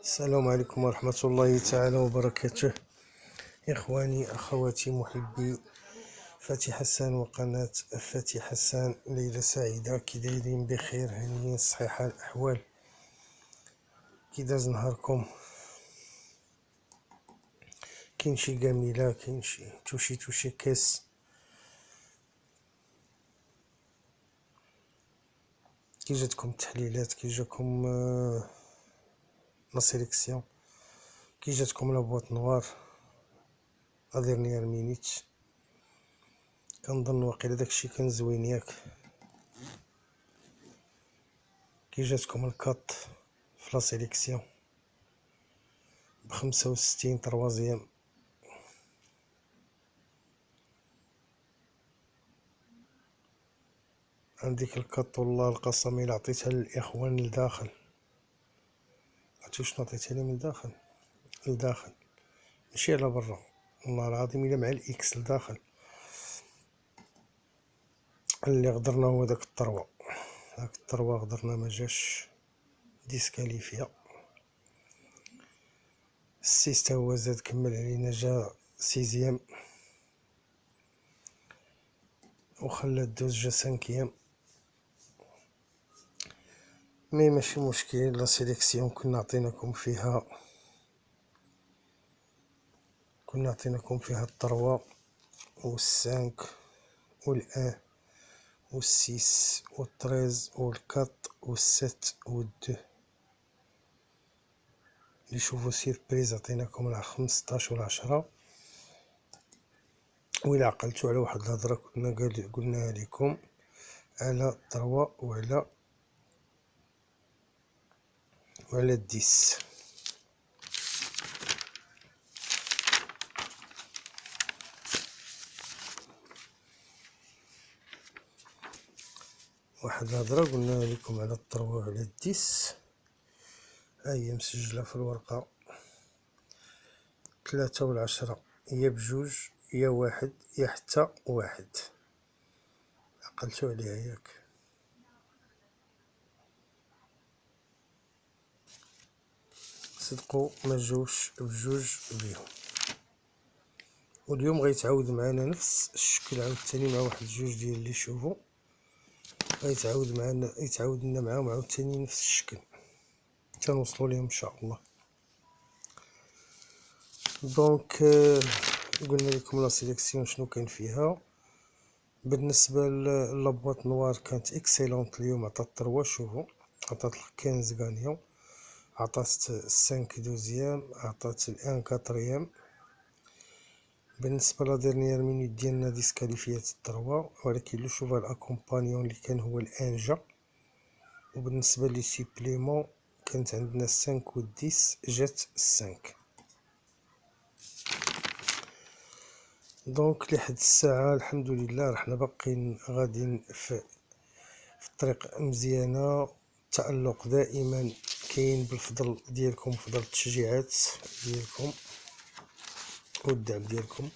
السلام عليكم ورحمة الله تعالى وبركاته. إخواني أخواتي محبي فاتي حسان وقناة فاتي حسان، ليلة سعيدة. كي دايرين؟ بخير، هانيين، صحيحة الأحوال؟ كي داز نهاركم؟ كاين شي جميلة، كاين شي توشي كاس؟ كي جاتكم التحليلات؟ كي جاكم لا سيليكسيون؟ كي جاتكم لا بواط نوار لا ديرنيير مينيت؟ كنظن واقيلا داكشي كان زوين، ياك؟ كي جاتكم الكات في لا سيليكسيون ب65 طروازيام؟ عندك الكط، والله القسم إلا عطيتها للإخوان لداخل. عرفتي شنو عطيتها لي من داخل لداخل، ماشي على برا، والله العظيم إلا مع الإكس لداخل. اللي غدرنا هو داك الطروا، غدرنا، مجاش ديسكاليفيا. السيس تا هو زاد كمل علينا، جا سيزيام، وخلى الدوز جا سانكيام. مي ماشي مشكل، لا سيليكسيون كنا عطيناكم فيها الطروا والسانك والان والسيس والتريز والكات والست والدو. اللي شوفوا سيربريز عطيناكم على 15 و10. وإلا عقلتو على واحد الهضرة قلناها لكم على الطروا وعلى الديس. واحد الهضرة قلناها لكم على الطروا وعلى الديس، هي مسجلة في الورقة. 3 و10 يا بجوج يا واحد يا حتى واحد. عقلتو عليها، ياك؟ صدقوا ما جوش بجوج بيهم. واليوم غيتعاود معنا نفس الشكل عاوتاني مع واحد جوج ديال اللي شوفوا، يتعاود لنا معاهم عاوتاني نفس الشكل، تنوصلوا ليهم ان شاء الله. دونك قلنا لكم لا سيليكسيون شنو كان فيها. بالنسبه لابواط نوار كانت اكسيلونت اليوم. عطات 3، شوفوا، عطات 15 غانيون، عطات 5 دوزيام، عطات الان كاتريام. بالنسبه لا ديرنيير مينوت ديالنا ديسكاليفيات 3، ولكن لو شوفا الاكومبانيون اللي كان هو الان جا. وبالنسبه لي سيبليمون كانت عندنا 5 و 10 جات 5. دونك لحد الساعه الحمد لله رحنا باقيين غاديين في الطريق مزيانه. التألق دائما كاين بالفضل ديالكم، فضل التشجيعات ديالكم والدعم ديالكم،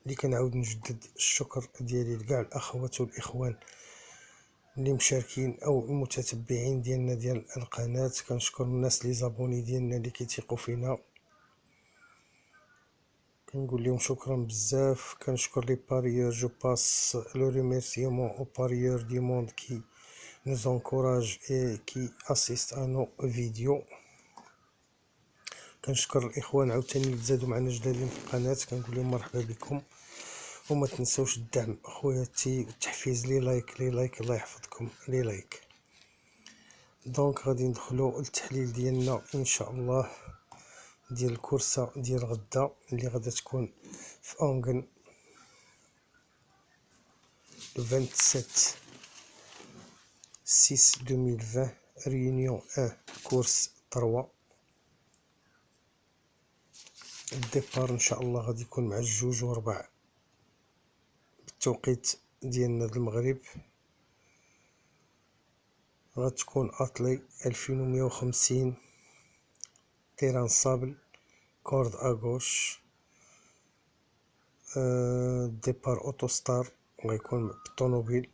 اللي كنعاود نجدد الشكر ديالي لكاع الاخوات والاخوان اللي مشاركين او المتتبعين ديالنا ديال القناه. كنشكر الناس لي زابوني ديالنا اللي كيثيقوا فينا، كنقول لهم شكرا بزاف. كنشكر لي باريور، جو باس لو ريميرسيمون او باريور دي موند كي nous encourage et qui assiste à nos vidéos. كنشكر الاخوان عاوتاني اللي تزادوا معنا جدادين في القناه، كنقول لهم مرحبا بكم. وما تنسوش الدعم اخواتي والتحفيز، لي لايك الله يحفظكم، لي لايك. دونك غادي ندخلوا للتحليل ديالنا ان شاء الله ديال الكورسه ديال غدا اللي غادا تكون في اونغن 27/6/2020 ريونيون 1 كورس 3. الديبار ان شاء الله غادي يكون مع 2:04 بالتوقيت ديالنا المغرب. غتكون اطلي 2150 تيران صابل كورد اغوش. ديبار اوتوستار غيكون بالطوموبيل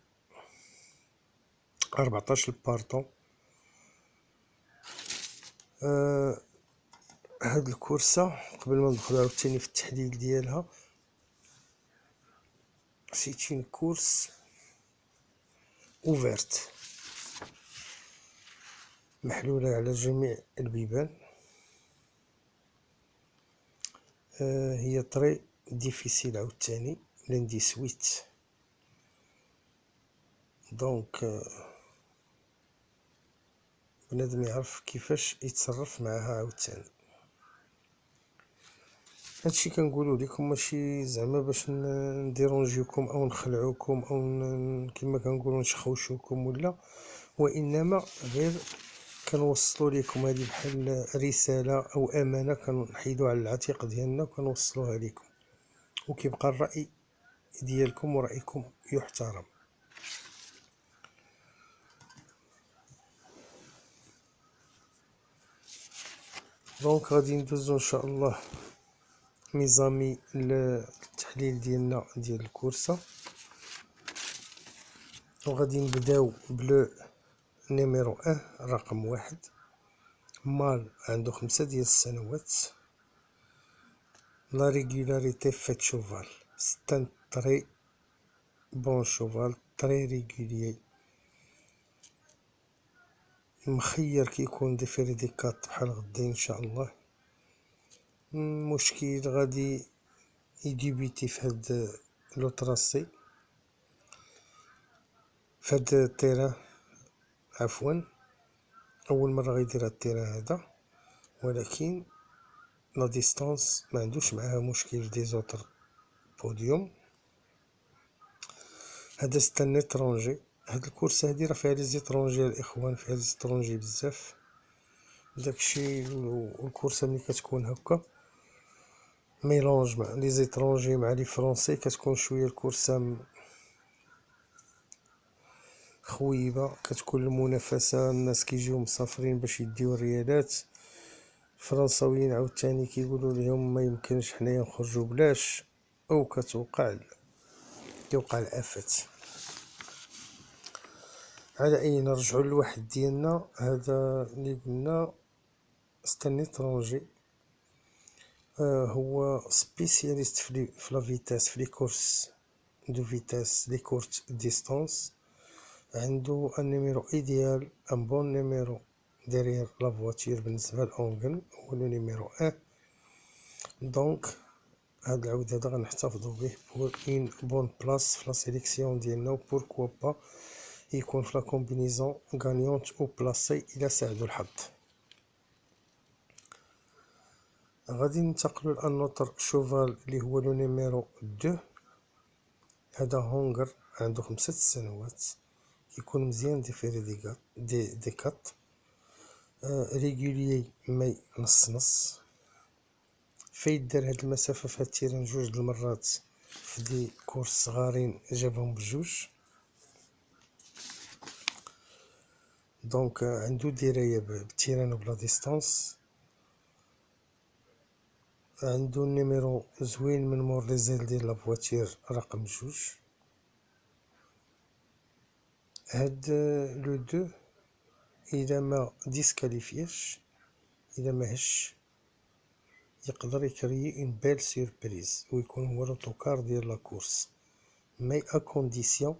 14 البارطون. هاد الكورسة قبل ما ندخل عاوتاني في التحليل ديالها، سيت اون كورس اوفرت محلولة على جميع البيبان. هي طري ديفيسيل عاوتاني لندي سويت، دونك بنادم يعرف كيفاش يتصرف معها عاوتاني. هادشي كنقولو لكم ماشي زعما باش نديرونجيوكم او نخلعوكم او كما كنقولو نشخوشوكم ولا، وانما غير كنوصلو لكم هذه بحال رسالة او امانة كنحيدو على العتيق ديالنا وكنوصلوها لكم، وكيبقى الرأي ديالكم ورأيكم يحترم. دونك غادي ندوزو ان شاء الله ميزامي التحليل ديالنا ديال الكورسة، وغادي نبداو بلو نيميرو رقم 1. مال عنده 5 ديال السنوات. لا ريغولاريتي فيت شوفال، سي ان تري بون شوفال تري ريغوليي، مخير كيكون دي فيري دي كات بحال غدا ان شاء الله. مشكل غادي يديبيتي في هاد لو تراسي، في هاد التيران عفوا، اول مره غيدير هاد التيران هذا، ولكن لا ديستانس ما عندوش معاها مشكل في دي زوتر بوديوم. هذا ستان اترونجي. هاد الكورس هادي راه فيها لي زيترونجي الاخوان، فيها لي زيترونجي بزاف، داكشي. والكورسه ملي كتكون هكا ميلونج مع لي زيترونجي مع لي فرونسي كتكون شويه الكورسه خويبه، كتكون المنافسه، الناس كيجيو مسافرين باش يديو الريالات، الفرنساويين عاوتاني كيقولوا لهم ما يمكنش حنايا نخرجوا بلاش، او كتوقع الافات. على اي نرجعوا للواحد ديالنا هذا اللي قلنا ستان اترونجي. هو سبيسياليست في لا فيتاس، في لي كورس دو فيتاس، لي كورت ديستانس. عنده ان نيميرو ايديال، ان بون نيميرو ديريير لا فواتير بالنسبه للأونغل، هو لو نيميرو 1. دونك هاد العود هذا غنحتفظوا به بور اون بون بلاص في لا سيليكسيون ديالنا، وبوركوا با يكون في لا كومبينيزون غانيونت او بلاصي الى ساعدو الحظ. غادي ننتقلوا لانوتر شوفال اللي هو لو نيميرو 2. هذا هونغر عنده 5 سنوات، يكون مزيان دي فيري دي كات ريغوليي، مي نص نص. فيدار هاد المسافة في هاد التيران 2 المرات في دي كورس صغارين جابهم بجوج. دونك عنده دراية بالتيران وبلا ديستانس. عنده نيميرو زوين من مور لي زيل ديال لافواتير رقم 2. هاد لو 2 الى ما ديسكاليفياش، الى ما هش، يقدر يكري اون بيل سيربريز ويكون هو لوطوكار ديال لا كورس، مي ا كونديسيون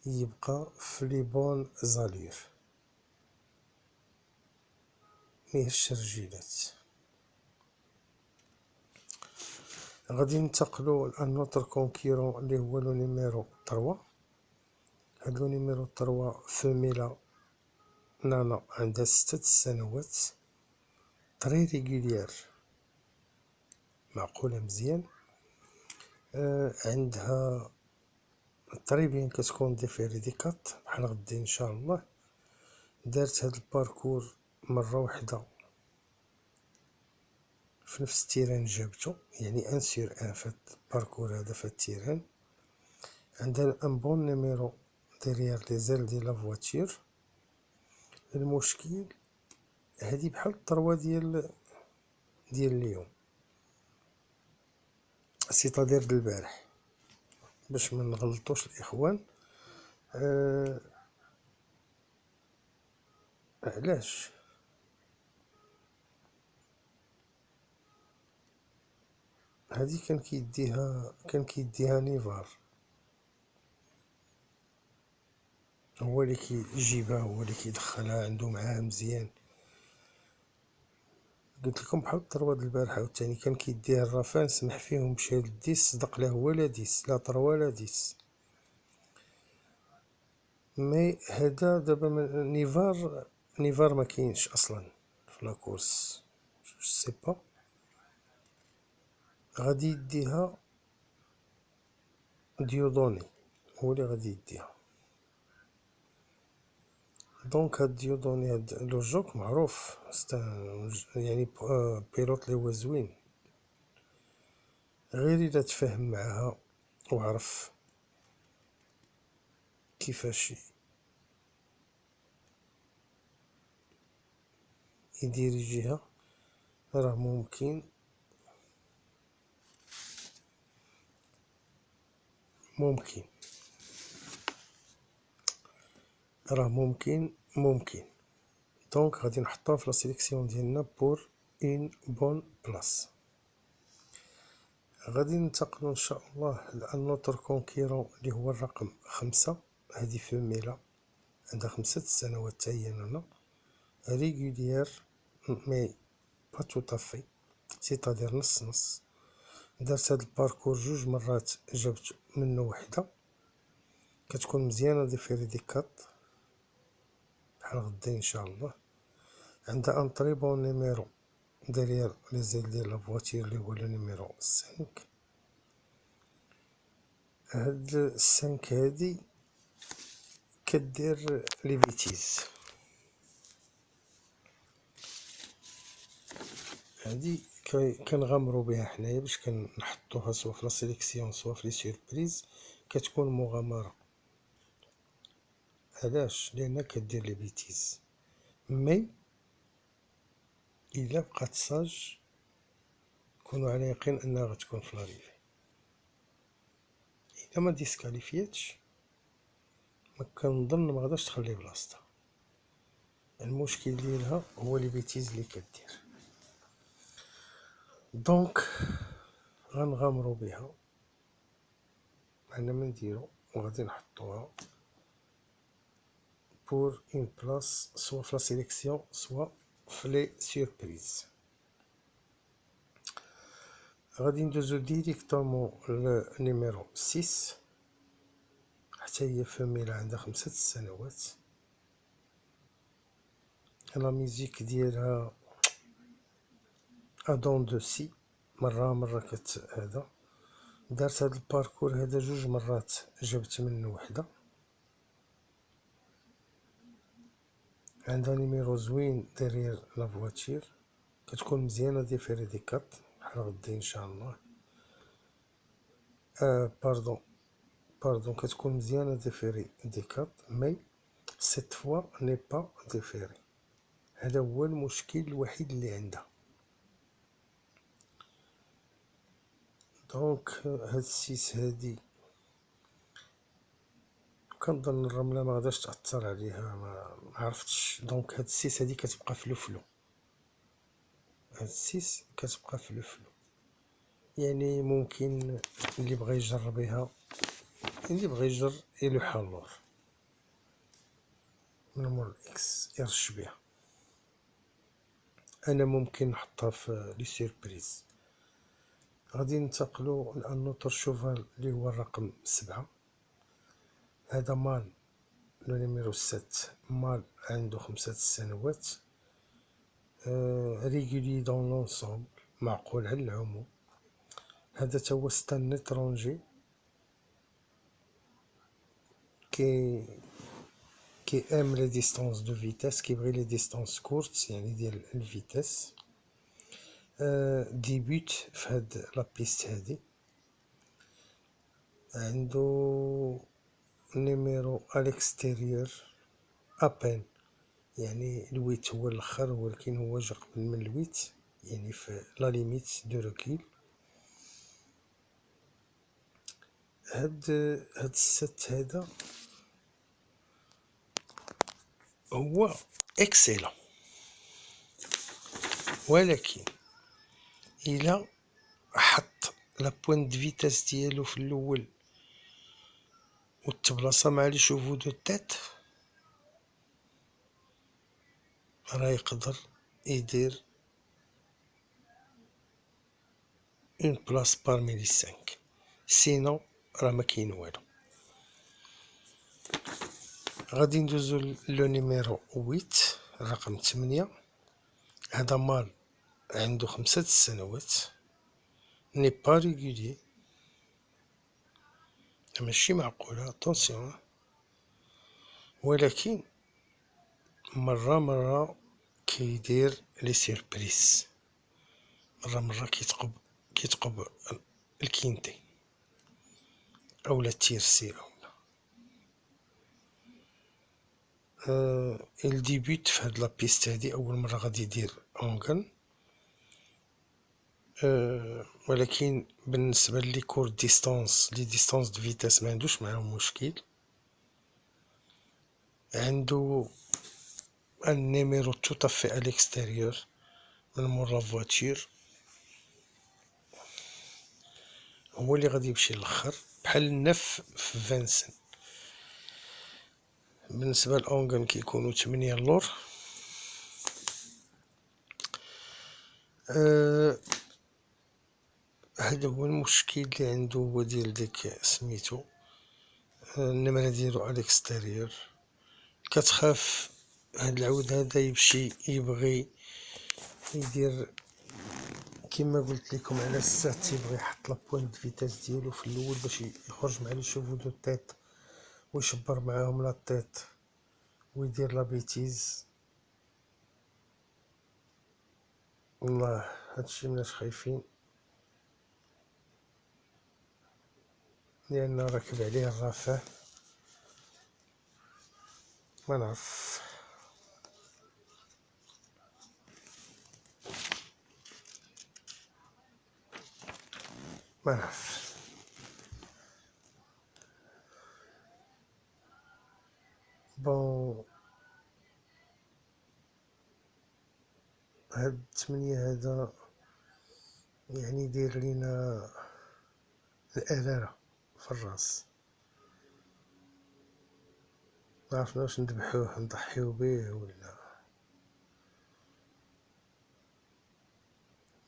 يبقى في لي بون زالير، ميهش رجيلات. غادي ننتقلو لان نوتر كونكيرون اللي هو لو نيميرو 3. هاد لو نيميرو 3 فيميلا نانا عندها 6 سنوات، تري ريغوليير، معقولة مزيان. عندها تري بيان كتكون دي فيري دي كات بحال غدي ان شاء الله. دارت هاد الباركور مرة وحدة في نفس التيران جابتو، يعني ان سور ان في الباركور هذا في التيران. عندها ان بون نيميرو ديريير لي زيل ديال لا فواتير. المشكل هادي بحال الطروا ديال اليوم، سيتادير د البارح، باش ما نغلطوش الاخوان. علاش هادي كان كيديها نيفار، هو اللي كيجيبها، هو اللي كيدخلها عنده معاه مزيان. قلت لكم بحال الطرواد البارحه عاوتاني كان كيديها الرافان، سمح فيهم مشى للديس، صدق له ولا ديس لا طروا لا ديس. مي هذا دابا نيفار ما كاينش اصلا في لاكورس، جو سي با، غادي يديها ديودوني، هو اللي غادي يديها. دونك هاد ديودوني هاد لو جوك معروف، يعني بيلوت لي هو زوين، غير الا تفاهم معاها وعرف كيفاش يديريجيها، راه ممكن ممكن راه ممكن. دونك غادي نحطها في لا سيليكسيون ديالنا بور اون بون بلاص. غادي ننتقلوا ان شاء الله لانوتر كونكيرون اللي هو الرقم 5. هذه فيميلا عندها 5 سنوات حتى هي نانا، ريغوليير مي با تو طافي، سيتادير نص نص. دارت هاد الباركور 2 مرات، جابت منه وحده، كتكون مزيانه دي فيري دي كات بحال غدا ان شاء الله. عندها ان طري بون نيميرو ديريير لي زيل ديال لا فواتير اللي هو لو نيميرو 5. هاد 5 هادي كدير لي فيتيز، هادي كنغامرو بها حنايا باش كنحطوها سوا في لا سيليكسيون سوا في لي سوربريز، كتكون مغامره. علاش؟ لان كدير لي فيتيز، مي الا بقات ساج كونوا على يقين انها غتكون في لاريفي. الا ما ديسكاليفياتش ما كنظن ما غاداش تخلي بلاصتها، المشكل ديالها هو لي بيتيز اللي كدير. دونك غنغامرو بها، معنا ما نديرو وغادي نحطوها بور اون بلاص سوا في لا سيليكسيون سوا في لي سوربريز. غادي ندوزو ديريكتومون لنيميرو 6، حتى هي فاميلا عندها 5 سنوات. لا ميوزيك ديالها ادون دو سي، مرة هذا دارت هاد الباركور هذا 2 مرات، جابت منه وحده. عندها نيميرو زوين ديريير لا فواتير، كتكون مزيانه دي فيري دي كات بحال غدا ان شاء الله. باردون كتكون مزيانه دي فيري دي كات، مي سيت فوا ني با دي فيري. هذا هو المشكل الوحيد اللي عندها. دونك هاد السيس هادي كنظن الرمله ما غاداش تاثر عليها، ما عرفتش. دونك هاد السيس هادي كتبقى في لو، هاد السيس كتبقى في لو، يعني ممكن اللي بغى يجربيها، اللي بغى يجر يلوحها اللور من مول اكس يرش بها. انا ممكن نحطها في لي سيربريز. غادي ننتقلوا لانوتر شوفال اللي هو الرقم 7. هذا مال لو نيميرو 7، مال عنده 5 سنوات، ريغولي دون لونسومبل، معقول على العموم. هذا تا هو ستان اترونجي، كي ام لي ديستونس دو فيتاس، كيبغي لي ديستونس كورت يعني ديال الفيتاس. ديبوت في هاد لابيست هادي، عندو نيميرو الاكستيريور ابان، يعني الويت هو الاخر، ولكن هو جا قبل من الويت، يعني في لا ليميت دو روكيل. هاد الست هذا هو اكسيلون، ولكن الى حط لا بوين دو فيتاس ديالو في الاول وتبلاصا مع لي شوفو دو تيت، راه يقدر يدير اون بلاص بارمي لي 5. سينو راه ما كاين والو. غادي ندوزو لو نيميرو 8، الرقم 8. هذا مال عنده 5 سنوات، ني با ريغولي، ماشي معقولة، اتونسيون. ولكن مرة كيدير لي سيربريز، مرة كيتقب الكينتي اولا التيرسي اولا. الديبيوت في هاد لابيست هادي اول مرة غادي يدير اونغن. ولكن بالنسبة لي كور ديستانس، لي ديستانس دو فيتاس ما عندوش معاهم مشكل. عنده ان نيميرو تو طافي ا ليكستيريور من مور لا فواتور، هو اللي غادي يمشي للآخر بحال النف في فانسن. بالنسبة لأونغن كيكونو 8 اللور. هذا هو المشكل اللي عنده، هو ديال ديك سميتو النمرة ديالو اليكستيريور. كتخاف هاد العود هذا يمشي يبغي يدير كما قلت لكم على الساعة، تيبغي يحط لابوين دو فيتاس ديالو في الاول باش يخرج مع لي شوفو دو تيت ويشبر معاهم لا تيت ويدير لا بيتيز. والله هادشي مناش خايفين، لأن راكب عليه الرافع. ما نعرف، ما نعرف. بون هاد 8 هذا يعني يدير لينا الأرارة في الراس. معرفنا واش نذبحوه نضحيو بيه ولا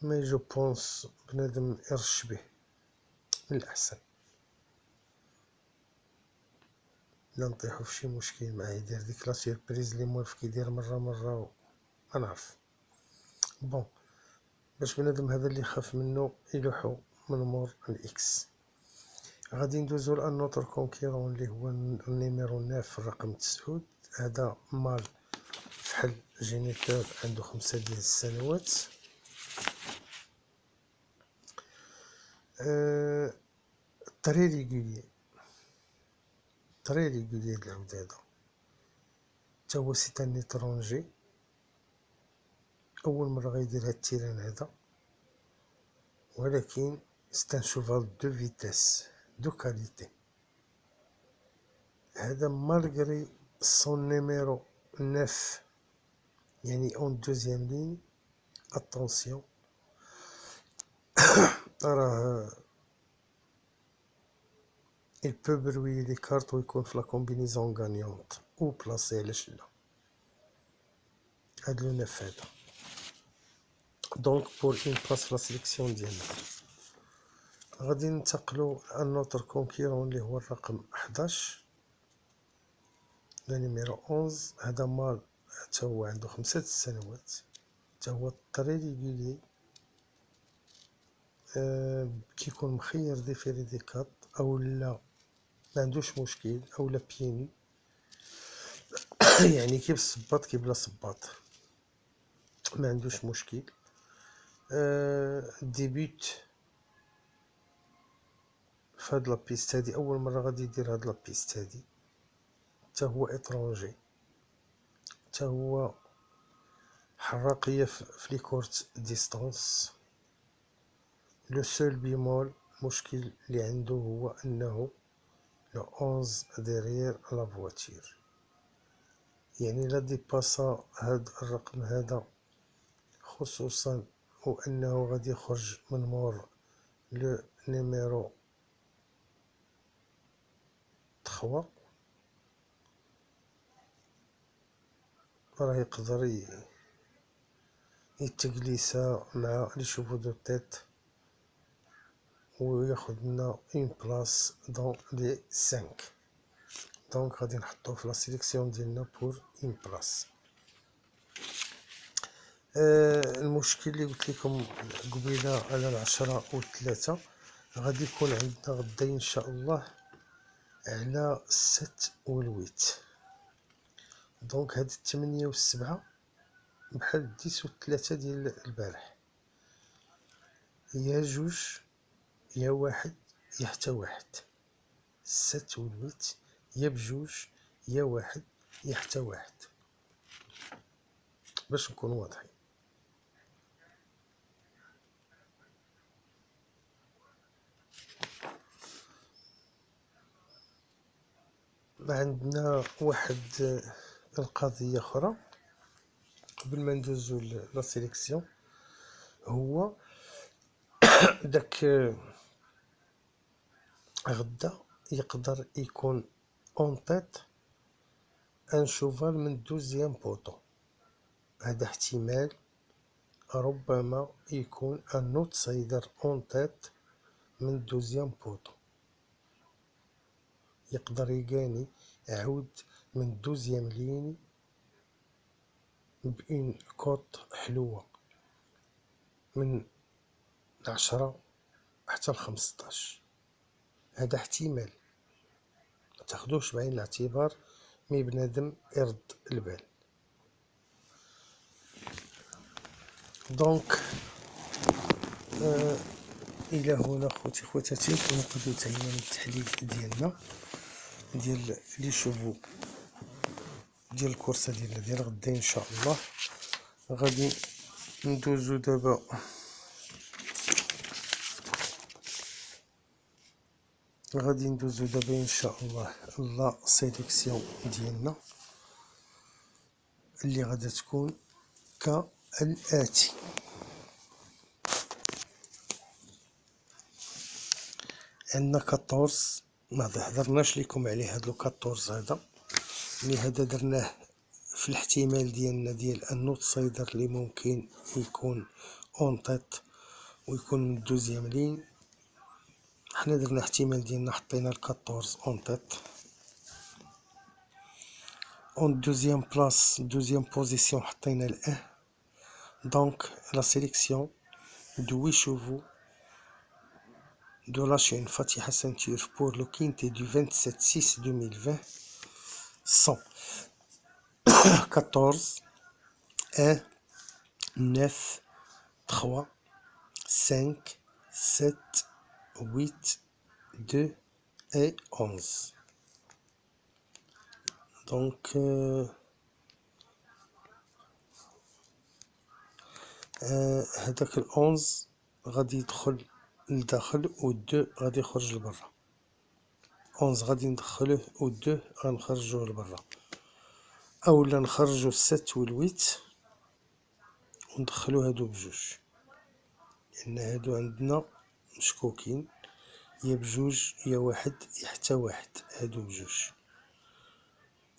مي جو بونس بنادم يرش به من الأحسن، لا نطيحو في شي مشكل معاه يدير ديك لا سيربريز لي موالف كيدير مرة ما نعرف. بون باش بنادم هذا اللي خاف منه يلوحو من مور الاكس. غادي ندوزو لان نوتر كونكيرون اللي هو النيميرو 9 في الرقم 9. هذا مال فحل جينيتور عنده 5 ديال السنوات. طري ريغولي العود هذا، تا هو سي ان ايترونجي، اول مره غيدير هاد التيران هذا. ولكن سي ان شوفال دو فيتاس دو كاليتي. هذا مالغري سون نيميرو 9 يعني اون دوزيام لين. اتونسيون راه il peut brouiller les cartes ويكون في لا كومبينيزون غانيونت او بلاصي. علاش لا؟ هاد لو 9 هذا دونك بور اون بلاص في لا سيليكسيون ديالنا. غادي ننتقلو لان نوتر كونكيرون اللي هو الرقم 11، لو نيميرو 11. هذا مال حتى هو عنده 5 سنوات، حتى هو طري ريغولي. كيكون مخير ديفيري دي كات او لا ما عندوش مشكل، او لا بيني يعني كي بالصباط كي بلا صباط ما عندوش مشكل. ديبيوت في هاد لابيست هادي، اول مره غادي يدير هاد لابيست هادي. حتى هو اترونجي، حتى هو حراقيه في لي كورت ديستانس. لو سول بيمول مشكل اللي عنده هو انه لو 11 ديريير لا فواتور، يعني لا ديباسا هاد الرقم هذا، خصوصا وانه غادي يخرج من مور لو نيميرو 3 راه يقدر يتجلسا مع لي شوفو دو تيت وياخد لنا اون بلاص دون لي 5. دونك غادي نحطوه في لا سيليكسيون ديالنا بور اون بلاص. المشكل اللي قلت لكم قبيله على 10 و3 غادي يكون عندنا غدا ان شاء الله على 6 و8. دونك هاد 8 و7 بحال 10 و3 ديال البارح، يا 2 يا 1 يا حتى 1. 6 و8 يا ب2 يا 1 يا حتى 1 باش نكون واضحين. عندنا واحد القضية أخرى قبل ما ندوزو لا سيليكسيون، هو داك غدا يقدر يكون اون تيت ان شوفال من دوزيام بوطو. هذا احتمال، ربما يكون ان اوتسايدر اون تيت من دوزيام بوطو، يقدر يقاني عود من دوزيام ليني بإن كوط حلوة من 10 حتى 15. هذا احتمال، متاخدوش بعين الاعتبار، مي بنادم يرد البال. دونك الى هنا خوتي خواتاتي نقدروا نتعلموا التحليل ديالنا ديال لي شوفو ديال الكورسه ديالنا ديال غدا ان شاء الله. غادي ندوزو دابا ان شاء الله لا سيليكسيون ديالنا اللي غادا تكون كالاتي. عندنا 14، ما هضرناش لكم عليه هاد لو 14 هذا، مي هذا درناه في الاحتمال ديالنا ديال ان اوتسايدر اللي ممكن يكون اون تيت ويكون من دوزيام لين. حنا درنا احتمال ديالنا، حطينا 14 اون تيت. اون دوزيام بلاص دوزيام بوزيسيون حطينا ال1. دونك لا سيليكسيون دو 8 chevaux de la chaîne Fatiha Ceinture pour le quintet du 27/6/2020 sont 14, 1, 9, 3, 5, 7, 8, 2 et 11. Donc هذاك ال11 غادي يدخل لداخل و2 غادي يخرج لبرا. 11 غادي ندخلوه و2 غنخرجوه لبرا، اولا نخرجو 7 و8 وندخلو هادو بجوج، لان هادو عندنا مشكوكين، يا بجوج يا 1 يا حتى 1. هادو بجوج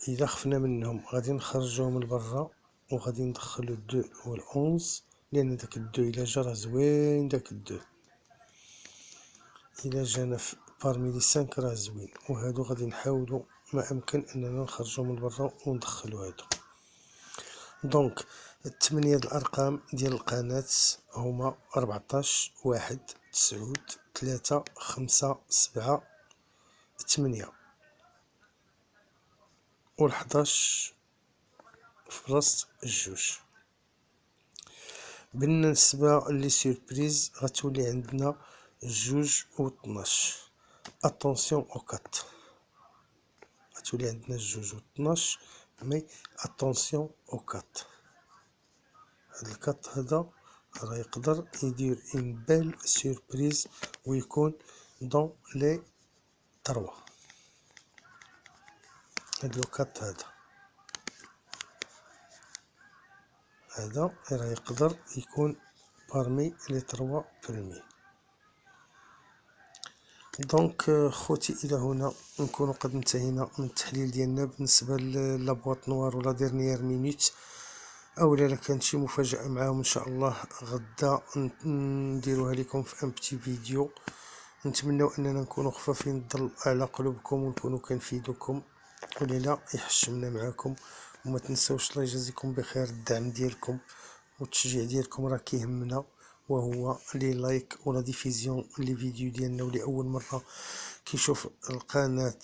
اذا خفنا منهم غادي نخرجوهم لبرا وغادي ندخلو 2 و11، لان داك 2 الى جا راه زوين، داك 2 الى جانا بارمي لي 5 راه زوين. وهادو غادي نحاولو ما امكن اننا نخرجوهم لبرا وندخلو هادو. دونك الثمانية د الارقام ديال القناة هما 14، 1، 9، 3، 5، 7، 8 و11 في بلاصة الجوج. بالنسبة لي سوربريز غتولي عندنا 2 و12. اتونسيون او كات، غتولي عندنا 2 و12، مي اتونسيون او كات. هاد الكات هذا راه يقدر يدير اون بيل سوربريز ويكون دون لي 3. هاد لو كات هذا راه يقدر يكون بارمي لي 3 بريمي. دونك خوتي الى هنا نكون قد انتهينا من التحليل ديالنا بالنسبه لابواط نوار ولا ديرنيير مينوت، اولا لا كانت شي مفاجاه معاهم ان شاء الله غدا نديروها لكم في ان بتي فيديو. نتمنوا اننا نكونوا خفافين الظل على قلوبكم ونكونوا كنفيدوكم، وليلى يحشمنا معاكم. وما تنسوش الله يجازيكم بخير الدعم ديالكم والتشجيع ديالكم راه كيهمنا، وهو لي لايك ولا ديفيزيون لي فيديو ديالنا، ولاول مره كيشوف القناه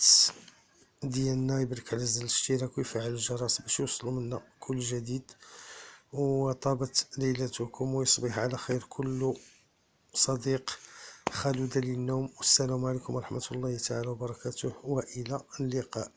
ديالنا يبرك على زر الاشتراك ويفعل الجرس باش يوصلوا منا كل جديد. وطابت ليلتكم ويصبح على خير كل صديق خالد للنوم. والسلام عليكم ورحمة الله تعالى وبركاته، وإلى اللقاء.